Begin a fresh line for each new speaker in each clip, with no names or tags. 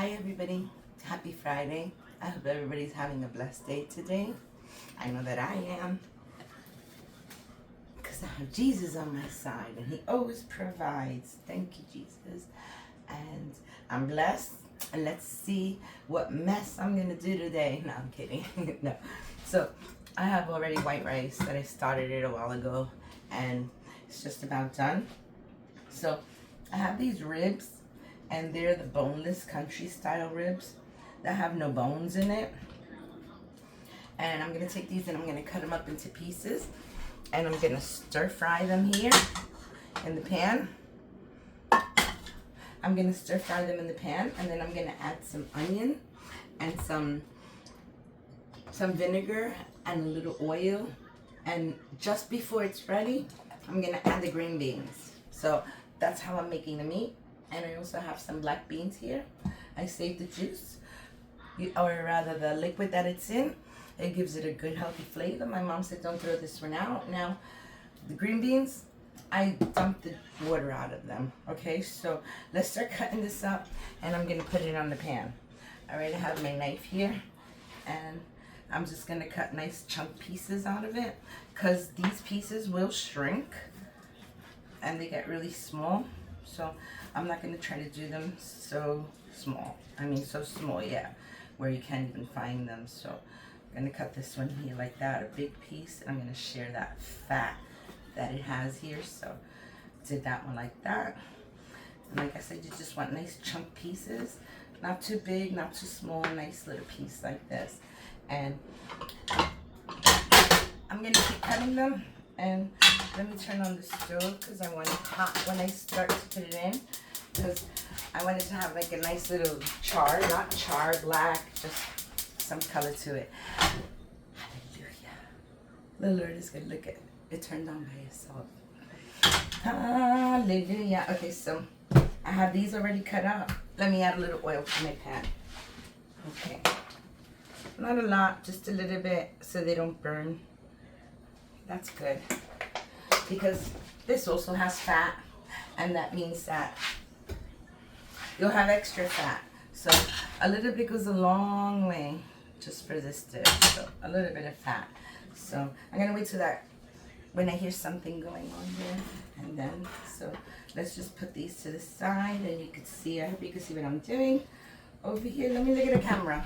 Hi everybody, happy Friday. I hope everybody's having a blessed day today. I know that I am, because I have Jesus on my side and he always provides. Thank you, Jesus. And I'm blessed, and let's see what mess I'm gonna do today. No, I'm kidding. No. So I have already white rice that I started it a while ago, and it's just about done. So I have these ribs, and they're the boneless country style ribs that have no bones in it. And I'm gonna take these and I'm gonna cut them up into pieces, and I'm gonna stir fry them here in the pan. I'm gonna stir fry them in the pan, and then I'm gonna add some onion and some vinegar and a little oil. And just before it's ready, I'm gonna add the green beans. So that's how I'm making the meat. And I also have some black beans here. I saved the juice, or rather the liquid that it's in. It gives it a good healthy flavor. My mom said don't throw this one out. Now, the green beans, I dumped the water out of them. Okay, so let's start cutting this up, and I'm gonna put it on the pan. I already have my knife here, and I'm just gonna cut nice chunk pieces out of it, because these pieces will shrink and they get really small. So I'm not going to try to do them so small. So small, yeah, where you can't even find them. So I'm going to cut this one here like that, a big piece. And I'm going to share that fat that it has here. So did that one like that. And like I said, you just want nice chunk pieces. Not too big, not too small, nice little piece like this. And I'm going to keep cutting them. And let me turn on the stove, because I want it hot when I start to put it in, because I want it to have like a nice little char, not char, black, just some color to it. Hallelujah. The Lord is good. Look at it. It turned on by itself. Hallelujah. Okay, so I have these already cut up. Let me add a little oil to my pan. Okay. Not a lot, just a little bit so they don't burn. That's good, because this also has fat, and that means that you'll have extra fat. So a little bit goes a long way just for this dish. So a little bit of fat. So I'm gonna wait till that when I hear something going on here, and then so let's just put these to the side, and you can see. I hope you can see what I'm doing over here. Let me look at the camera.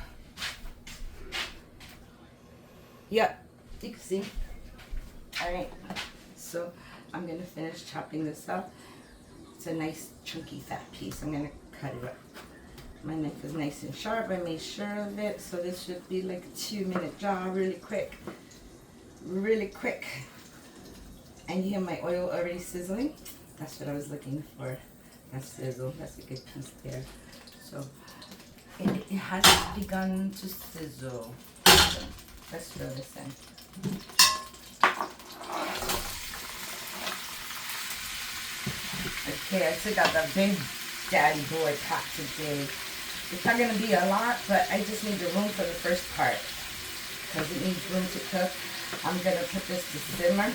Yep, you can see. Alright, so I'm going to finish chopping this up. It's a nice chunky fat piece. I'm going to cut it up. My knife is nice and sharp. I made sure of it. So this should be like a 2-minute job, really quick. Really quick. And you hear my oil already sizzling? That's what I was looking for. That sizzle. That's a good piece there. So it has begun to sizzle. So let's throw this in. Okay, I took out the big daddy boy pot today. It's not going to be a lot, but I just need the room for the first part, because it needs room to cook. I'm going to put this to simmer,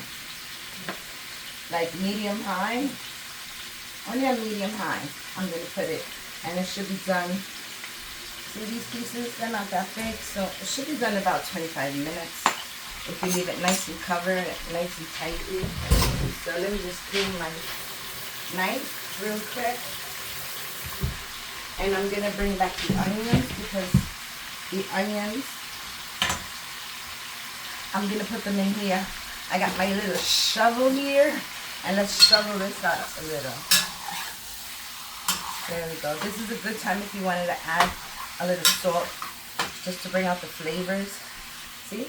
like medium high. Only a medium high. I'm going to put it, and it should be done. See these pieces? They're not that big, so it should be done about 25 minutes. If you leave it nice and covered, nice and tightly. So let me just clean my knife real quick, and I'm gonna bring back the onions, because the onions, I'm gonna put them in here. I got my little shovel here, and let's shovel this out a little. There we go. This is a good time if you wanted to add a little salt, just to bring out the flavors. See,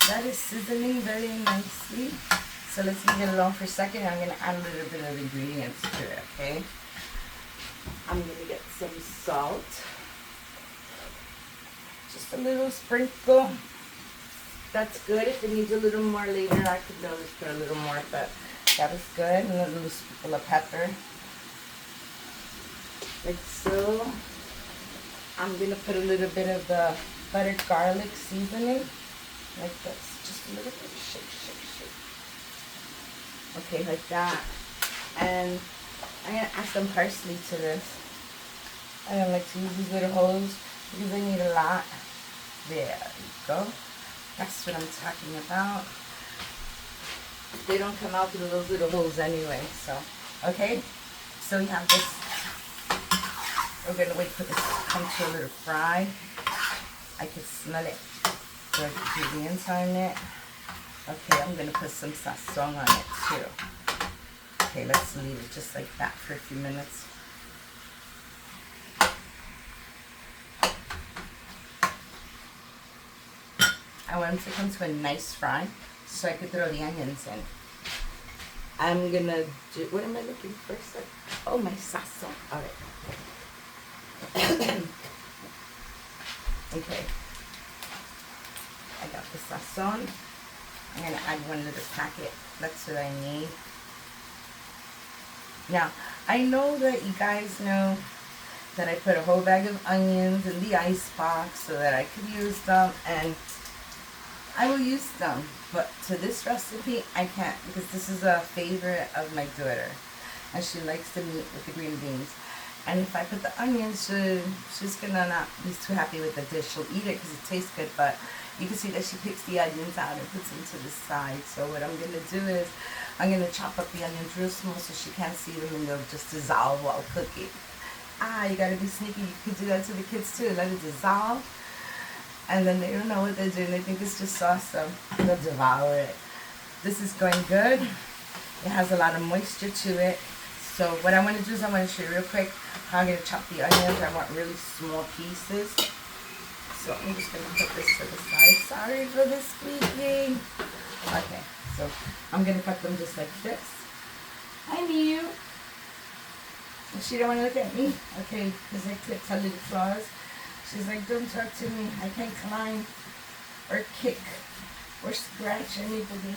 that is sizzling very nicely. So let's leave it alone for a second. I'm going to add a little bit of ingredients to it, okay? I'm going to get some salt. Just a little sprinkle. That's good. If it needs a little more later, I could always put a little more, but that is good. And a little spoonful of pepper. Like so. I'm going to put a little bit of the buttered garlic seasoning. Like this. Just a little bit. Shake, shake, shake. Okay, like that. And I'm going to add some parsley to this. I don't like to use these little holes because I need a lot. There you go. That's what I'm talking about. They don't come out through those little holes anyway, so. Okay, so we have this. We're going to wait for this to come to a little fry. I can smell it. The ingredients on it. Okay, I'm going to put some sazon on it too. Okay, let's leave it just like that for a few minutes. I want them to come to a nice fry so I could throw the onions in. I'm going to do, what am I looking for? Oh, my sazon. All right. Okay. I got the sazon. I'm going to add one little packet. That's what I need. Now, I know that you guys know that I put a whole bag of onions in the ice box so that I could use them, and I will use them. But to this recipe, I can't because this is a favorite of my daughter, and she likes the meat with the green beans. And if I put the onions, she's gonna not be too happy with the dish. She'll eat it because it tastes good, but you can see that she picks the onions out and puts them to the side. So what I'm gonna do is I'm gonna chop up the onions real small so she can't see them and they'll just dissolve while cooking. You gotta be sneaky. You can do that to the kids too. Let it dissolve, and then they don't know what they're doing. They think it's just sauce, so they'll devour it. This is going good. It has a lot of moisture to it. So what I want to do is I want to show you real quick how I'm going to chop the onions. I want really small pieces. So I'm just going to put this to the side. Sorry for the squeaking. Okay, so I'm going to cut them just like this. Hi, Mew. She don't want to look at me. Okay, because I clipped her little claws. She's like, don't talk to me. I can't climb or kick or scratch anybody.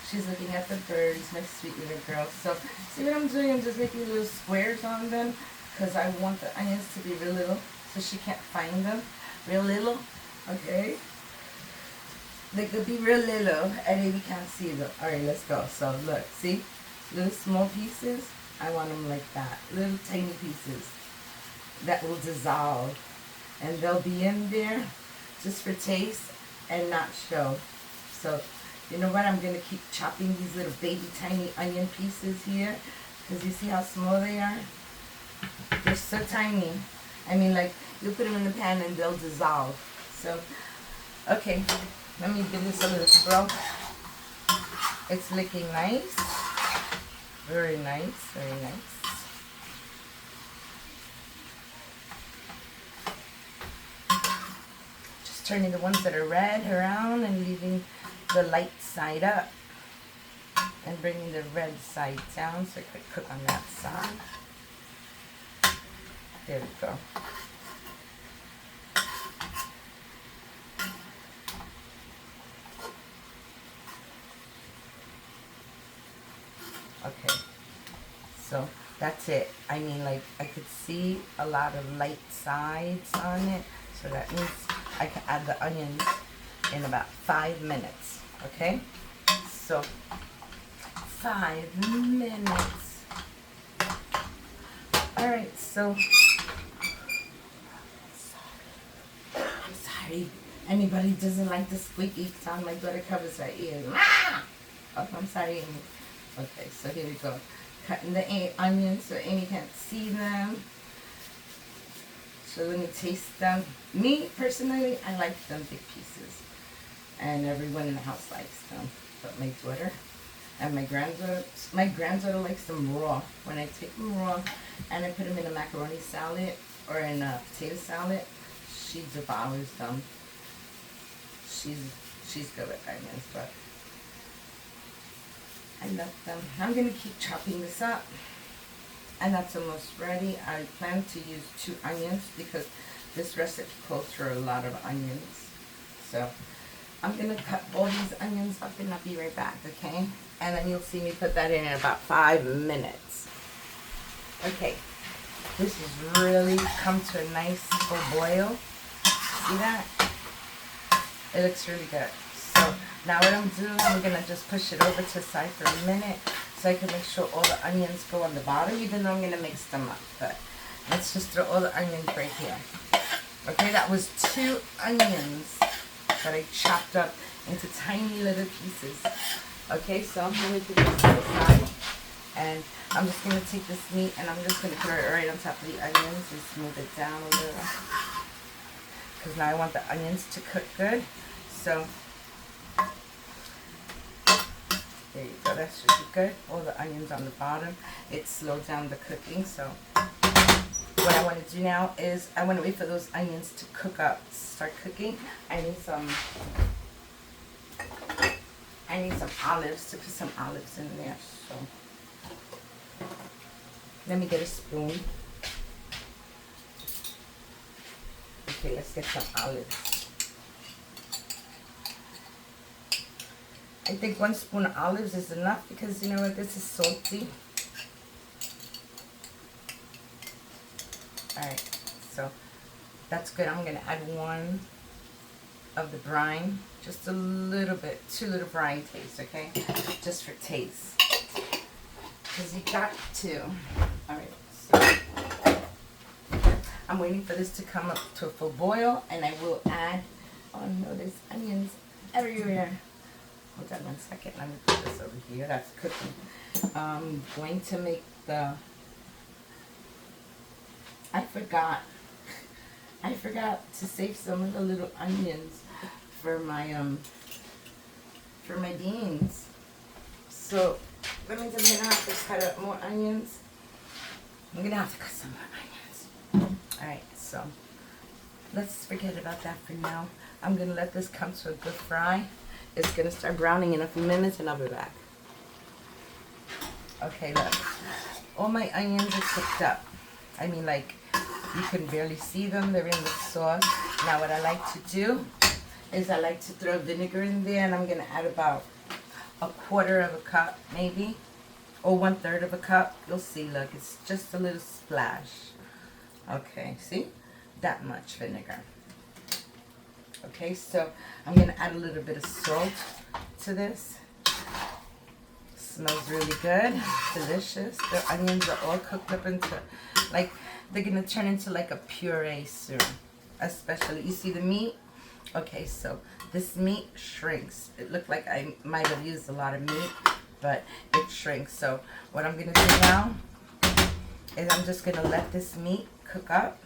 She's looking at the birds, my sweet little girl. So, see what I'm doing? I'm just making little squares on them because I want the onions to be real little so she can't find them. Real little, okay? They could be real little and then you can't see them. Alright, let's go. So, look, see? Little small pieces. I want them like that. Little tiny pieces that will dissolve. And they'll be in there just for taste and not show. So, you know what? I'm going to keep chopping these little baby tiny onion pieces here. Because you see how small they are? They're so tiny. I mean, like, you put them in the pan and they'll dissolve. So, okay. Let me give this a little swirl. It's looking nice. Very nice. Very nice. Just turning the ones that are red around and leaving the light side up and bringing the red side down so I could cook on that side. There we go. Okay, so that's it. I mean, like, I could see a lot of light sides on it, so that means I can add the onions in about 5 minutes. Okay, so 5 minutes. All right, so I'm sorry. Anybody doesn't like the squeaky sound, my daughter covers her ears. Oh, I'm sorry, Amy. Okay, so here we go. Cutting the onions so Amy can't see them. So let me taste them. Me, personally, I like them big pieces. And everyone in the house likes them. But my daughter and my granddaughter likes them raw. When I take them raw and I put them in a macaroni salad or in a potato salad, she devours them. She's good with onions, but I love them. I'm going to keep chopping this up. And that's almost ready. I plan to use 2 onions because this recipe calls for a lot of onions. So I'm going to cut all these onions up and I'll be right back, okay? And then you'll see me put that in about 5 minutes. Okay. This has really come to a nice full boil. See that? It looks really good. So now what I'm doing, I'm going to just push it over to the side for a minute so I can make sure all the onions go on the bottom, even though I'm going to mix them up. But Let's just throw all the onions right here. Okay, that was 2 onions that I chopped up into tiny little pieces. Okay, so I'm going to put this to the side. And I'm just going to take this meat and I'm just going to throw it right on top of the onions and smooth it down a little. Because now I want the onions to cook good. So, there you go, that should be good. All the onions on the bottom. It slowed down the cooking. So, what I want to do now is I want to wait for those onions to cook up, start cooking. I need some olives, to put some olives in there. So, let me get a spoon. Okay, let's get some olives. I think 1 spoon of olives is enough because you know what, this is salty. Alright, so that's good. I'm going to add 1 of the brine. Just a little bit, 2 little brine taste, okay? Just for taste. Because you got to. Alright, so I'm waiting for this to come up to a full boil and I will add, oh no, there's onions everywhere. Hold on 1 second, let me put this over here, that's cooking. I'm going to make I forgot to save some of the little onions for my beans. So that means I'm gonna have to cut up more onions. I'm gonna have to cut some more onions. Alright, so let's forget about that for now. I'm gonna let this come to a good fry. It's gonna start browning in a few minutes and I'll be back. Okay, look. All my onions are cooked up. I mean, like, you can barely see them. They're in the sauce. Now what I like to do is I like to throw vinegar in there, and I'm going to add about 1/4 cup maybe, or 1/3 cup. You'll see, look, it's just a little splash. Okay, see? That much vinegar. Okay, so I'm going to add a little bit of salt to this. Smells really good, delicious. The onions are all cooked up into, like, they're going to turn into like a puree soon. Especially, you see the meat? Okay, so this meat shrinks. It looked like I might have used a lot of meat, but it shrinks. So what I'm going to do now is I'm just going to let this meat cook up.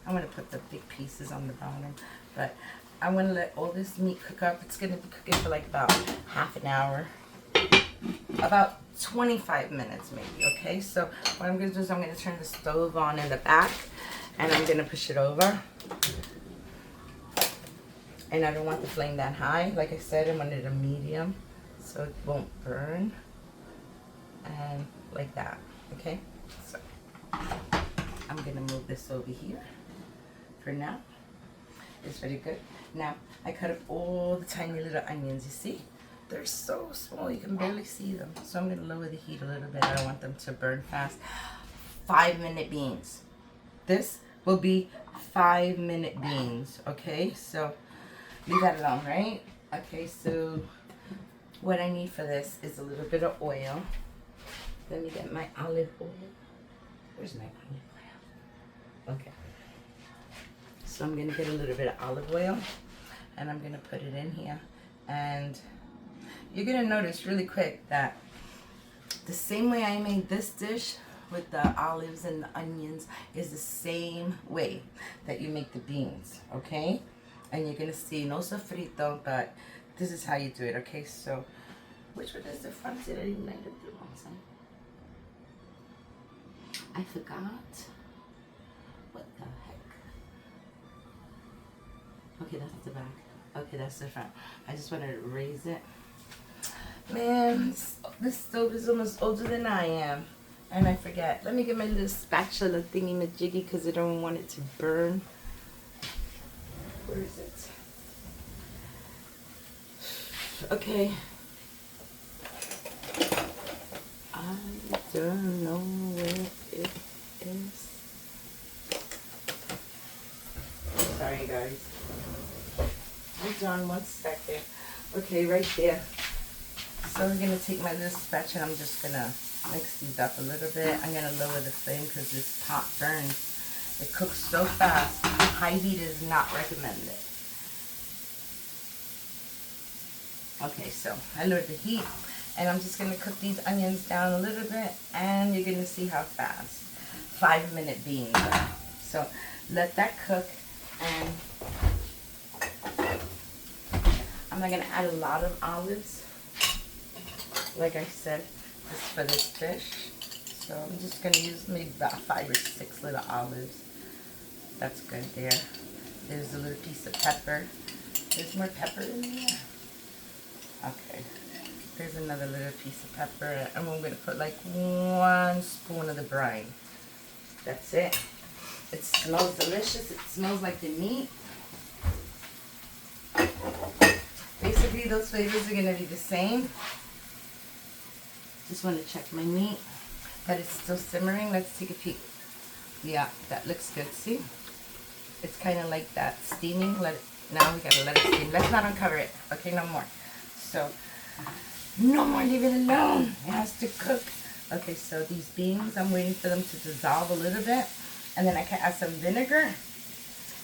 I'm going to put the big pieces on the bottom, but I want to let all this meat cook up. It's going to be cooking for like about half an hour. About 25 minutes maybe, okay? So what I'm going to do is I'm going to turn the stove on in the back and I'm going to push it over. And I don't want the flame that high. Like I said, I want it a medium so it won't burn. And like that, okay? So I'm going to move this over here for now. It's very good. Now, I cut up all the tiny little onions, you see? They're so small, you can barely see them. So I'm going to lower the heat a little bit. I don't want them to burn fast. 5-minute beans. This will be 5-minute beans, okay? So leave that alone, right? Okay, so what I need for this is a little bit of oil. Let me get my olive oil. Where's my olive oil? Okay. So I'm going to get a little bit of olive oil and I'm going to put it in here. And you're going to notice really quick that the same way I made this dish with the olives and the onions is the same way that you make the beans, okay? And you're going to see, no sofrito, but this is how you do it, okay? So, which one is the front? Did I even like to do one side? I forgot. What the heck? Okay, that's the back. Okay, that's the front. I just wanted to raise it. Man, this stove is almost older than I am. And I forget. Let me get my little spatula thingy-majiggy because I don't want it to burn. Where is it? Okay. I don't know where it is. Sorry, guys. Hold on 1 second. Okay, right there. So I'm going to take my little spatula and I'm just going to mix these up a little bit. I'm going to lower the flame because this pot burns. It cooks so fast. High heat is not recommended. Okay, so I lowered the heat, and I'm just gonna cook these onions down a little bit, and you're gonna see how fast 5-minute beans are. So let that cook, and I'm not gonna add a lot of olives. Like I said, just for this dish. So I'm just gonna use maybe about 5 or 6 little olives. That's good there. There's a little piece of pepper. There's more pepper in there. Okay. There's another little piece of pepper, and we're gonna put like 1 spoon of the brine. That's it. It smells delicious. It smells like the meat. Basically, those flavors are gonna be the same. Just want to check my meat, that it's still simmering. Let's take a peek. Yeah, that looks good. See? It's kind of like that steaming. Now we gotta let it steam. Let's not uncover it. Okay, no more. So, no more, leave it alone. It has to cook. Okay, so these beans, I'm waiting for them to dissolve a little bit. And then I can add some vinegar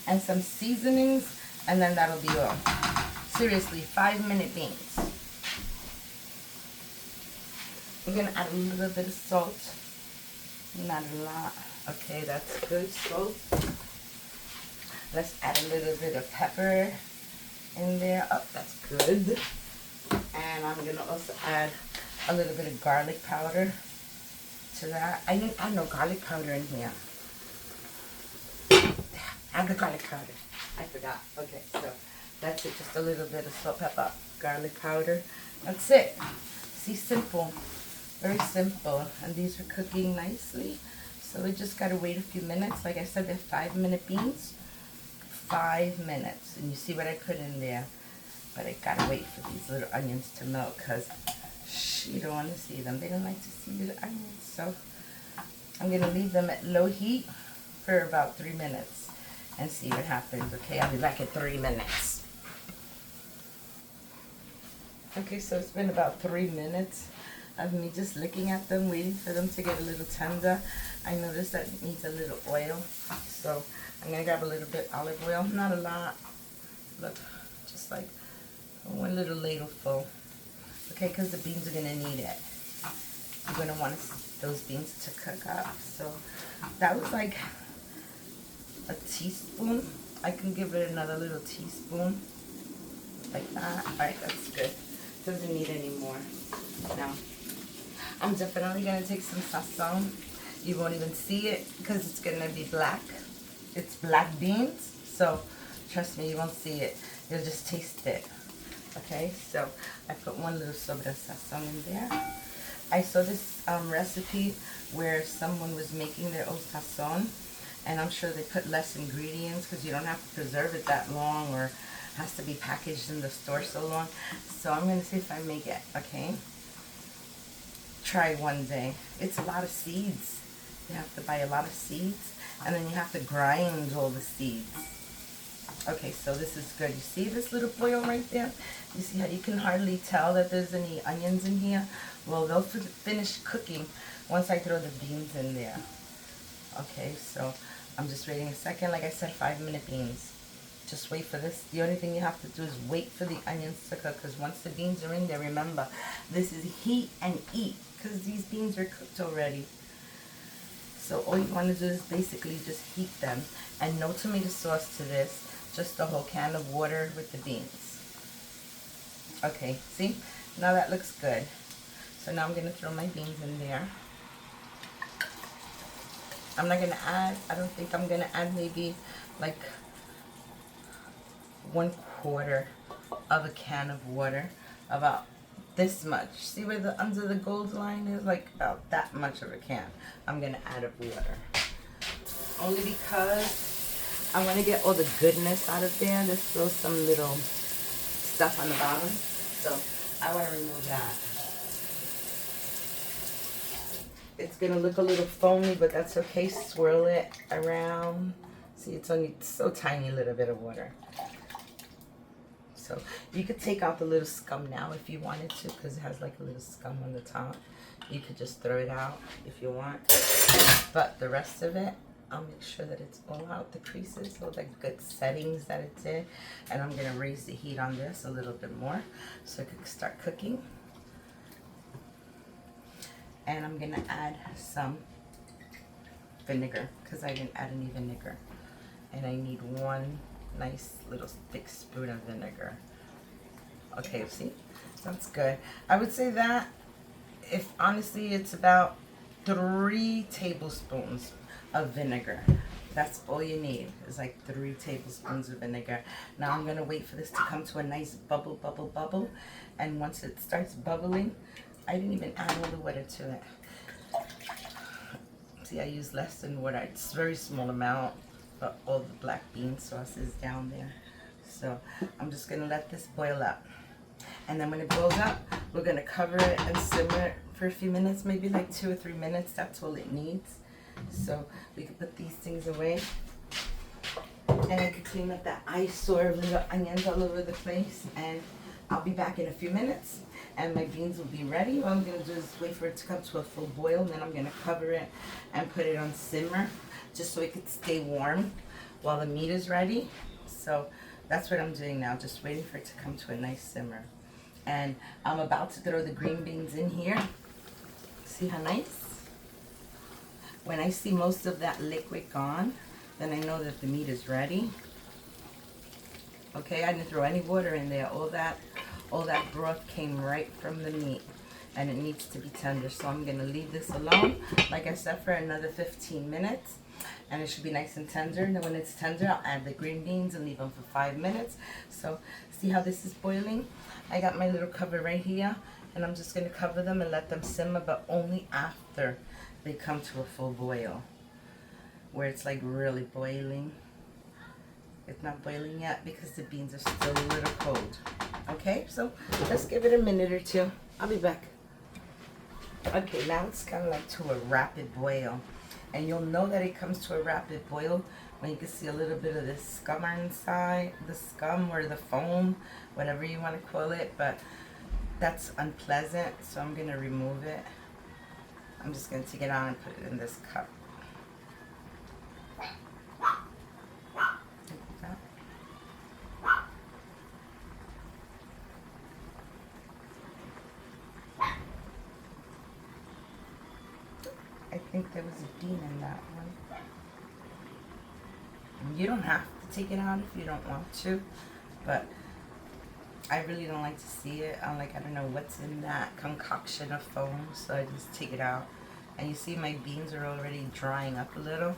and some seasonings, and then that'll be all. Seriously, 5-minute beans. We're gonna add a little bit of salt. Not a lot. Okay, that's good. Salt. Let's add a little bit of pepper in there. Oh, that's good. And I'm gonna also add a little bit of garlic powder to that. I didn't add no garlic powder in here. Add the garlic powder. I forgot. Okay, so that's it. Just a little bit of salt, pepper, garlic powder. That's it. See, simple. Very simple. And these are cooking nicely. So we just gotta wait a few minutes. Like I said, they're 5-minute beans. 5 minutes. And you see what I put in there. But I gotta wait for these little onions to melt, because you don't want to see them. They don't like to see little onions. So I'm gonna leave them at low heat for about 3 minutes and see what happens. Okay, I'll be back in 3 minutes. Okay, so it's been about 3 minutes of me just looking at them, waiting for them to get a little tender. I noticed that it needs a little oil, so I'm gonna grab a little bit olive oil, not a lot. Look, just like 1 little ladle full. Okay, because the beans are gonna need it. You're gonna want those beans to cook up. So that was like a teaspoon. I can give it another little teaspoon, like that. All right, that's good. Doesn't need any more. Now, I'm definitely gonna take some sazon. You won't even see it because it's gonna be black. It's black beans, so trust me, you won't see it. You'll just taste it. Okay, so I put 1 little sobre sazon in there. I saw this recipe where someone was making their own sazon, and I'm sure they put less ingredients because you don't have to preserve it that long, or has to be packaged in the store so long. So I'm gonna see if I make it. Okay, try one day. It's a lot of seeds. You have to buy a lot of seeds, and then you have to grind all the seeds. Okay, so this is good. You see this little boil right there? You see how you can hardly tell that there's any onions in here? Well, they'll finish cooking once I throw the beans in there. Okay, so I'm just waiting a second. Like I said, 5-minute beans. Just wait for this. The only thing you have to do is wait for the onions to cook, because once the beans are in there, remember, this is heat and eat, because these beans are cooked already. So all you want to do is basically just heat them. And no tomato sauce to this. Just a whole can of water with the beans. Okay, see? Now that looks good. So now I'm going to throw my beans in there. I'm not going to add, I don't think I'm going to add maybe like 1/4 of a can of water. About this much. See where the under the gold line is? Like about that much of a can. I'm going to add of water. Only because I want to get all the goodness out of there. There's still some little stuff on the bottom. So I want to remove that. It's going to look a little foamy, but that's okay. Swirl it around. See, it's only so tiny little bit of water. So you could take out the little scum now if you wanted to, because it has like a little scum on the top. You could just throw it out if you want. But the rest of it, I'll make sure that it's all out, the creases, all the good settings that it's in. And I'm gonna raise the heat on this a little bit more so it can start cooking. And I'm gonna add some vinegar because I didn't add any vinegar. And I need one nice little thick spoon of vinegar. Okay, see, that's good. I would say that if honestly it's about 3 tablespoons of vinegar. That's all you need, is like 3 tablespoons of vinegar. Now I'm gonna wait for this to come to a nice bubble, bubble, bubble. And once it starts bubbling, I didn't even add all the water to it. See, I use less than water. It's a very small amount, but all the black bean sauce is down there. So I'm just gonna let this boil up. And then when it boils up, we're gonna cover it and simmer it for a few minutes, maybe like 2 or 3 minutes. That's all it needs. So we can put these things away. And I can clean up that eyesore of little onions all over the place. And I'll be back in a few minutes and my beans will be ready. What I'm gonna do is wait for it to come to a full boil, and then I'm gonna cover it and put it on simmer just so it could stay warm while the meat is ready. So that's what I'm doing now, just waiting for it to come to a nice simmer. And I'm about to throw the green beans in here. See how nice? When I see most of that liquid gone, then I know that the meat is ready. Okay, I didn't throw any water in there. All that broth came right from the meat, and it needs to be tender. So I'm gonna leave this alone, like I said, for another 15 minutes. And it should be nice and tender. And then when it's tender, I'll add the green beans and leave them for 5 minutes. So see how this is boiling? I got my little cover right here, and I'm just gonna cover them and let them simmer, but only after they come to a full boil, where it's like really boiling. It's not boiling yet because the beans are still a little cold. Okay, so let's give it a minute or 2. I'll be back. Okay, now it's kind of like to a rapid boil. And you'll know that it comes to a rapid boil when you can see a little bit of this scum inside, the scum or the foam, whatever you want to call it, but that's unpleasant, so I'm going to remove it. I'm just going to take it out and put it in this cup. I think there was a bean in that one. You don't have to take it out if you don't want to, but I really don't like to see it. I don't know what's in that concoction of foam, so I just take it out. And you see my beans are already drying up a little.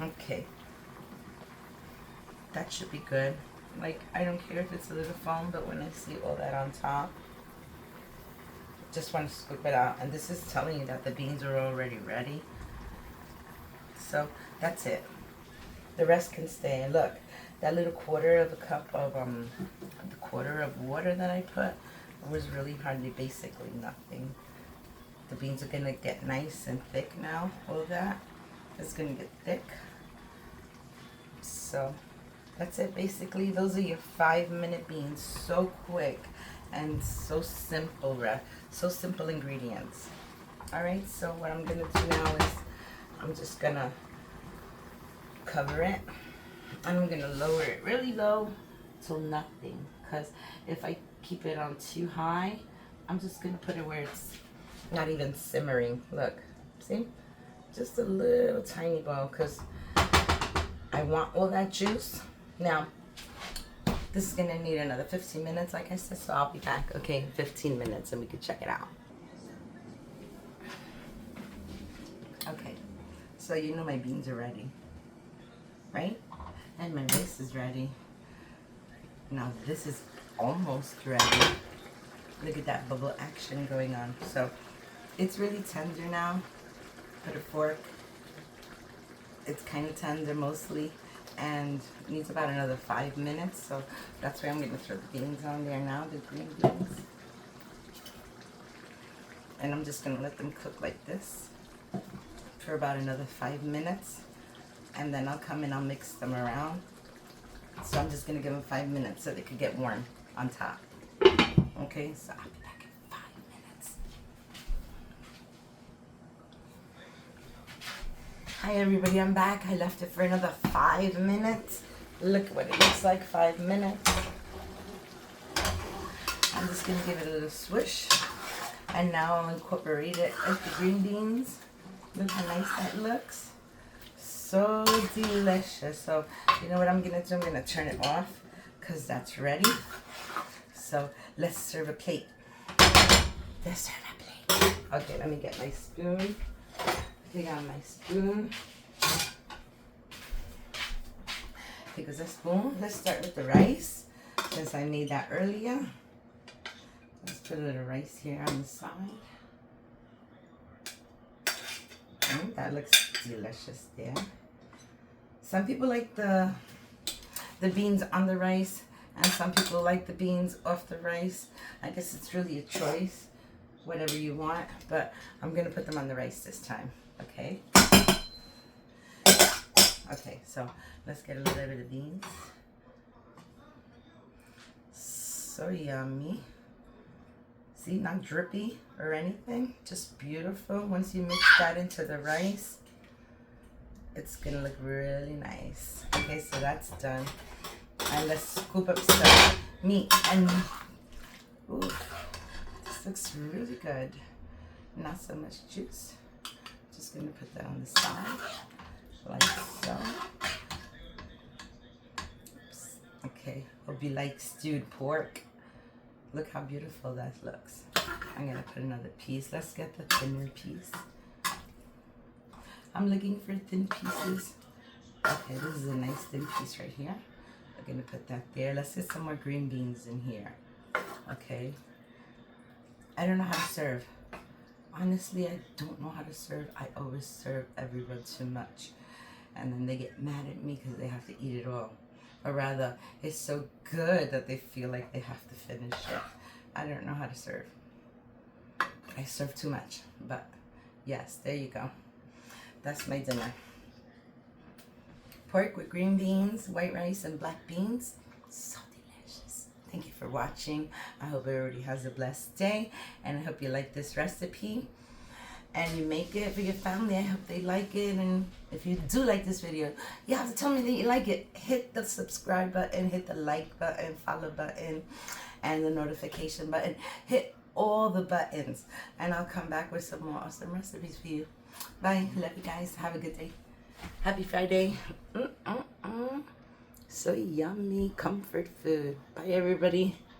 Okay. That should be good. Like, I don't care if it's a little foam, but when I see all that on top, just want to scoop it out. And this is telling you that the beans are already ready. So that's it. The rest can stay. And look, that little quarter of a cup of the quarter of water that I put was really hardly, basically nothing. The beans are gonna get nice and thick now. All that is gonna get thick. So that's it. Basically, those are your 5-minute beans. So quick and so simple. So simple ingredients. All right. So what I'm gonna do now is I'm just gonna cover it, and I'm gonna lower it really low till nothing, because if I keep it on too high, I'm just gonna put it where it's not even simmering. Look, see, just a little tiny bowl, because I want all that juice. Now this is gonna need another 15 minutes, like I said, so I'll be back. Okay, 15 minutes and we can check it out. Okay, so you know my beans are ready, right? And my rice is ready. Now this is almost ready. Look at that bubble action going on. So it's really tender now. Put a fork. It's kind of tender mostly, and needs about another 5 minutes. So that's why I'm going to throw the beans on there now, the green beans. And I'm just going to let them cook like this for about another 5 minutes. And then I'll come and I'll mix them around. So I'm just going to give them 5 minutes so they could get warm on top. Okay, so I'll be back in 5 minutes. Hi everybody, I'm back. I left it for another 5 minutes. Look what it looks like, 5 minutes. I'm just gonna give it a little swish. And now I'll incorporate it with the green beans. Look how nice that looks. So delicious. So you know what I'm gonna do? I'm gonna turn it off because that's ready. So let's serve a plate. Let's serve a plate. Okay, let me get my spoon. Take out my spoon. Take a spoon. Let's start with the rice since I made that earlier. Let's put a little rice here on the side. That looks delicious there. Some people like the beans on the rice, and some people like the beans off the rice. I guess it's really a choice, whatever you want, but I'm gonna put them on the rice this time, okay? Okay, so let's get a little bit of beans. So yummy. See, not drippy or anything, just beautiful. Once you mix that into the rice, it's gonna look really nice. Okay, so that's done. And let's scoop up some meat. And ooh, this looks really good. Not so much juice. Just gonna put that on the side, like so. Oops. Okay, hope you like stewed pork. Look how beautiful that looks. I'm gonna put another piece. Let's get the thinner piece. I'm looking for thin pieces. Okay, this is a nice thin piece right here. I'm gonna put that there. Let's get some more green beans in here. Okay. I don't know how to serve. Honestly, I don't know how to serve. I always serve everyone too much. And then they get mad at me because they have to eat it all. Or rather, it's so good that they feel like they have to finish it. I don't know how to serve. I serve too much. But yes, there you go. That's my dinner. Pork with green beans, white rice, and black beans. So delicious. Thank you for watching. I hope everybody has a blessed day. And I hope you like this recipe. And you make it for your family. I hope they like it. And if you do like this video, you have to tell me that you like it. Hit the subscribe button, hit the like button, follow button, and the notification button. Hit all the buttons. And I'll come back with some more awesome recipes for you. Bye. Love you guys. Have a good day. Happy Friday. So yummy comfort food. Bye everybody.